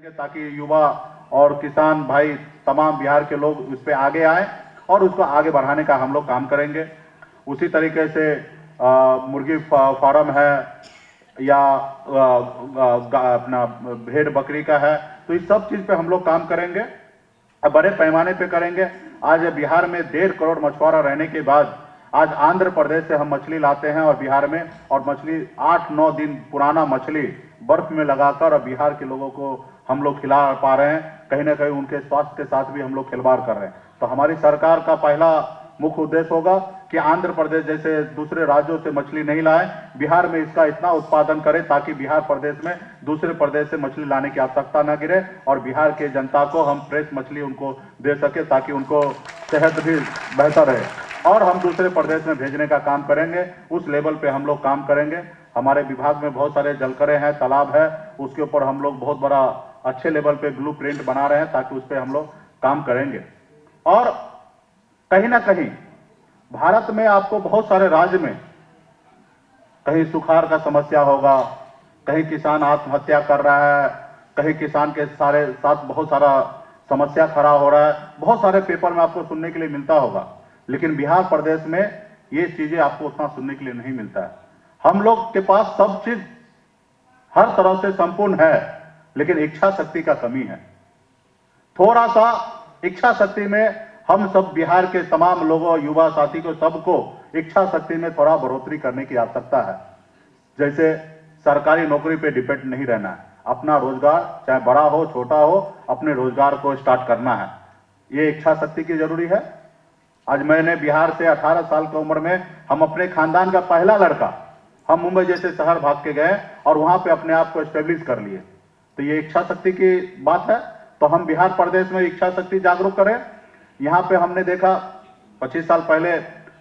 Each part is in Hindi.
ताकि युवा और किसान भाई तमाम बिहार के लोग उस पर आगे आए और उसको आगे बढ़ाने का हम लोग काम करेंगे। उसी तरीके से मुर्गी फार्म है या अपना भेड़ बकरी का है, तो इस सब चीज पे हम लोग काम करेंगे, बड़े पैमाने पे करेंगे। आज बिहार में 1.5 करोड़ मछुआरा रहने के बाद आज आंध्र प्रदेश से हम मछली लाते हैं और बिहार में, और मछली 8-9 दिन पुराना मछली बर्फ में लगाकर और बिहार के लोगों को हम लोग खिला पा रहे हैं। कहीं ना कहीं उनके स्वास्थ्य के साथ भी हम लोग खिलवाड़ कर रहे हैं। तो हमारी सरकार का पहला मुख्य उद्देश्य होगा कि आंध्र प्रदेश जैसे दूसरे राज्यों से मछली नहीं लाए, बिहार में इसका इतना उत्पादन करें ताकि बिहार प्रदेश में दूसरे प्रदेश से मछली लाने की आवश्यकता न गिरे और बिहार के जनता को हम फ्रेश मछली उनको दे सके ताकि उनको सेहत भी बेहतर रहे। और हम दूसरे प्रदेश में भेजने का काम करेंगे, उस लेवल पे हम लोग काम करेंगे। हमारे विभाग में बहुत सारे जलकरे हैं, तालाब है, उसके ऊपर हम लोग बहुत बड़ा अच्छे लेवल पे ब्लूप्रिंट बना रहे हैं ताकि उस पर हम लोग काम करेंगे। और कहीं ना कहीं भारत में आपको बहुत सारे राज्य में कहीं सुखाड़ का समस्या होगा, कहीं किसान आत्महत्या कर रहा है, कहीं किसान के साथ बहुत सारा समस्या खड़ा हो रहा है, बहुत सारे पेपर में आपको सुनने के लिए मिलता होगा। लेकिन बिहार प्रदेश में ये चीजें आपको उतना सुनने के लिए नहीं मिलता है। हम लोग के पास सब चीज हर तरह से संपूर्ण है, लेकिन इच्छा शक्ति का कमी है। थोड़ा सा इच्छा शक्ति में हम सब बिहार के तमाम लोगों, युवा साथी को, सबको इच्छा शक्ति में थोड़ा बढ़ोतरी करने की आवश्यकता है। जैसे सरकारी नौकरी पे डिपेंड नहीं रहना है, अपना रोजगार चाहे बड़ा हो छोटा हो, अपने रोजगार को स्टार्ट करना है। ये इच्छा शक्ति की जरूरी है। आज मैंने बिहार से 18 साल की उम्र में हम अपने खानदान का पहला लड़का हम मुंबई जैसे शहर भाग के गए और वहां पे अपने आप को एस्टेब्लिश कर लिए। तो ये इच्छा शक्ति की बात है। तो हम बिहार प्रदेश में इच्छा शक्ति जागरूक करें। यहाँ पे हमने देखा 25 साल पहले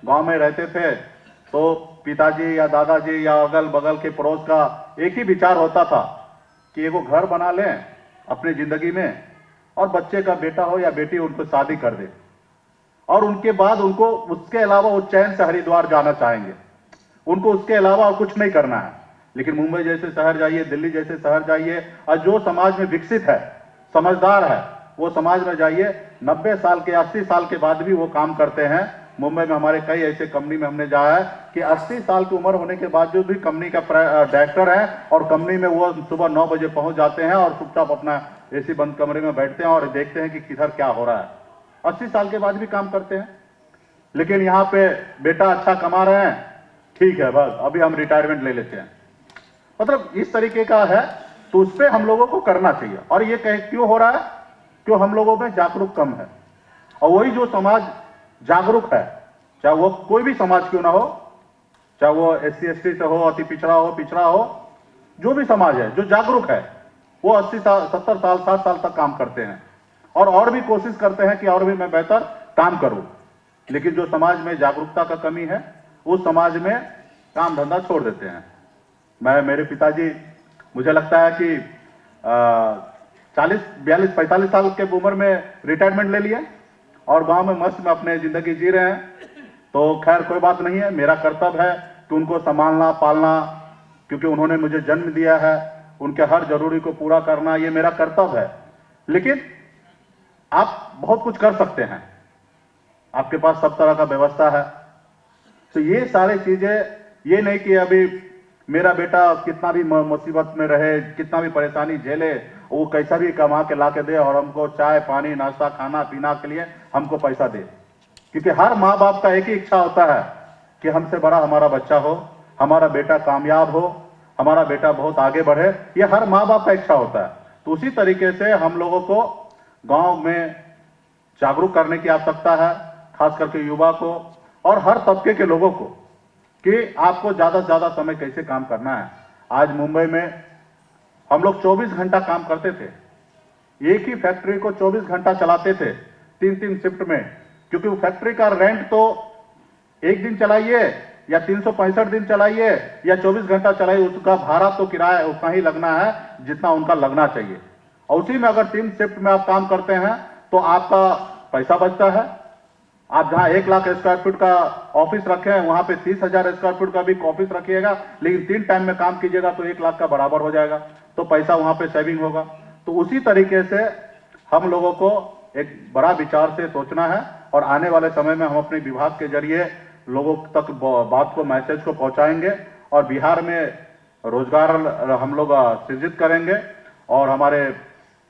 गांव में रहते थे तो पिताजी या दादाजी या अगल बगल के पड़ोस का एक ही विचार होता था कि एगो घर बना लें अपनी जिंदगी में और बच्चे का बेटा हो या बेटी उनको शादी कर दे, और उनके बाद उनको उसके अलावा वो चैन से हरिद्वार जाना चाहेंगे, उनको उसके अलावा और कुछ नहीं करना है। लेकिन मुंबई जैसे शहर जाइए, दिल्ली जैसे शहर जाइए, और जो समाज में विकसित है, समझदार है, वो समाज में जाइए, 90 साल के 80 साल के बाद भी वो काम करते हैं। मुंबई में हमारे कई ऐसे कंपनी में हमने जाया है कि 80 साल की उम्र होने के बाद जो भी कंपनी का डायरेक्टर है और कंपनी में वो सुबह 9 बजे पहुंच जाते हैं और चुपचाप अपना एसी बंद कमरे में बैठते हैं और देखते हैं कि किधर क्या हो रहा है। 80 साल के बाद भी काम करते हैं। लेकिन यहाँ पे बेटा अच्छा कमा रहे हैं, ठीक है, बस अभी हम रिटायरमेंट ले लेते हैं, मतलब इस तरीके का है। तो उस पर हम लोगों को करना चाहिए। और ये क्यों हो रहा है? क्यों हम लोगों में जागरूक कम है। और वही जो समाज जागरूक है, चाहे वो कोई भी समाज क्यों ना हो, चाहे वो SC ST से हो, अति पिछड़ा हो, पिछड़ा हो, जो भी समाज है जो जागरूक है, वो 80 साल 70 साल 60 साल तक काम करते हैं और भी कोशिश करते हैं कि और भी मैं बेहतर काम करूं। लेकिन जो समाज में जागरूकता का कमी है, उस समाज में काम धंधा छोड़ देते हैं। मेरे पिताजी, मुझे लगता है कि 40, 42, 45 साल के उम्र में रिटायरमेंट ले लिए और गांव में मस्त में अपने जिंदगी जी रहे हैं। तो खैर कोई बात नहीं है, मेरा कर्तव्य है कि उनको संभालना पालना, क्योंकि उन्होंने मुझे जन्म दिया है, उनके हर जरूरी को पूरा करना ये मेरा कर्तव्य है। लेकिन आप बहुत कुछ कर सकते हैं, आपके पास सब तरह का व्यवस्था है। तो ये सारी चीजें, ये नहीं कि अभी मेरा बेटा कितना भी मुसीबत में रहे, कितना भी परेशानी झेले, वो कैसा भी कमा के ला के दे और हमको चाय पानी नाश्ता खाना पीना के लिए हमको पैसा दे। क्योंकि हर माँ बाप का एक ही इच्छा होता है कि हमसे बड़ा हमारा बच्चा हो, हमारा बेटा कामयाब हो, हमारा बेटा बहुत आगे बढ़े, ये हर माँ बाप का इच्छा होता है। तो उसी तरीके से हम लोगों को गांव में जागरूक करने की आवश्यकता है, खास करके युवा को और हर तबके के लोगों को, कि आपको ज्यादा से ज्यादा समय कैसे काम करना है। आज मुंबई में हम लोग 24 घंटा काम करते थे, एक ही फैक्ट्री को 24 घंटा चलाते थे, 3-3 शिफ्ट में, क्योंकि वो फैक्ट्री का रेंट तो एक दिन चलाइए या 365 दिन चलाइए या 24 घंटा चलाइए, उसका भाड़ा तो किराया उतना ही लगना है जितना उनका लगना चाहिए। और उसी में अगर 3 शिफ्ट में आप काम करते हैं तो आपका पैसा बचता है। आप जहां 1 लाख स्क्वायर फीट का ऑफिस रखे हैं, वहां पे 30,000 स्क्वायर फीट का भी ऑफिस रखिएगा, लेकिन 3 टाइम में काम कीजिएगा तो 1 लाख का बराबर हो जाएगा, तो पैसा वहां पे सेविंग होगा। तो उसी तरीके से हम लोगों को एक बड़ा विचार से सोचना है और आने वाले समय में हम अपने विभाग के जरिए लोगों तक बात को, मैसेज को पहुंचाएंगे और बिहार में रोजगार हम लोग सृजित करेंगे। और हमारे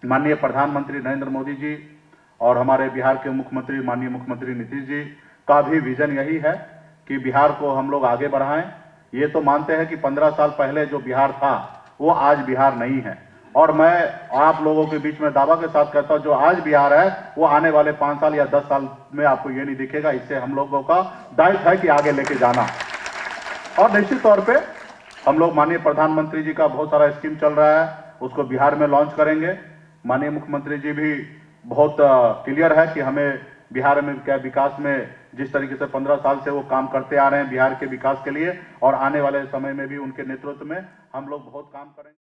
माननीय प्रधानमंत्री नरेंद्र मोदी जी और हमारे बिहार के मुख्यमंत्री माननीय मुख्यमंत्री नीतीश जी का भी विजन यही है कि बिहार को हम लोग आगे बढ़ाएं। ये तो मानते हैं कि 15 साल पहले जो बिहार था वो आज बिहार नहीं है, और मैं आप लोगों के बीच में दावा के साथ कहता हूं जो आज बिहार है वो आने वाले 5 साल या 10 साल में आपको ये नहीं दिखेगा। इससे हम लोगों का दायित्व है कि आगे लेके जाना। और निश्चित तौर पे हम लोग माननीय प्रधानमंत्री जी का बहुत सारा स्कीम चल रहा है, उसको बिहार में लॉन्च करेंगे। माननीय मुख्यमंत्री जी भी बहुत क्लियर है कि हमें बिहार में क्या विकास में जिस तरीके से 15 साल से वो काम करते आ रहे हैं बिहार के विकास के लिए, और आने वाले समय में भी उनके नेतृत्व में हम लोग बहुत काम करेंगे।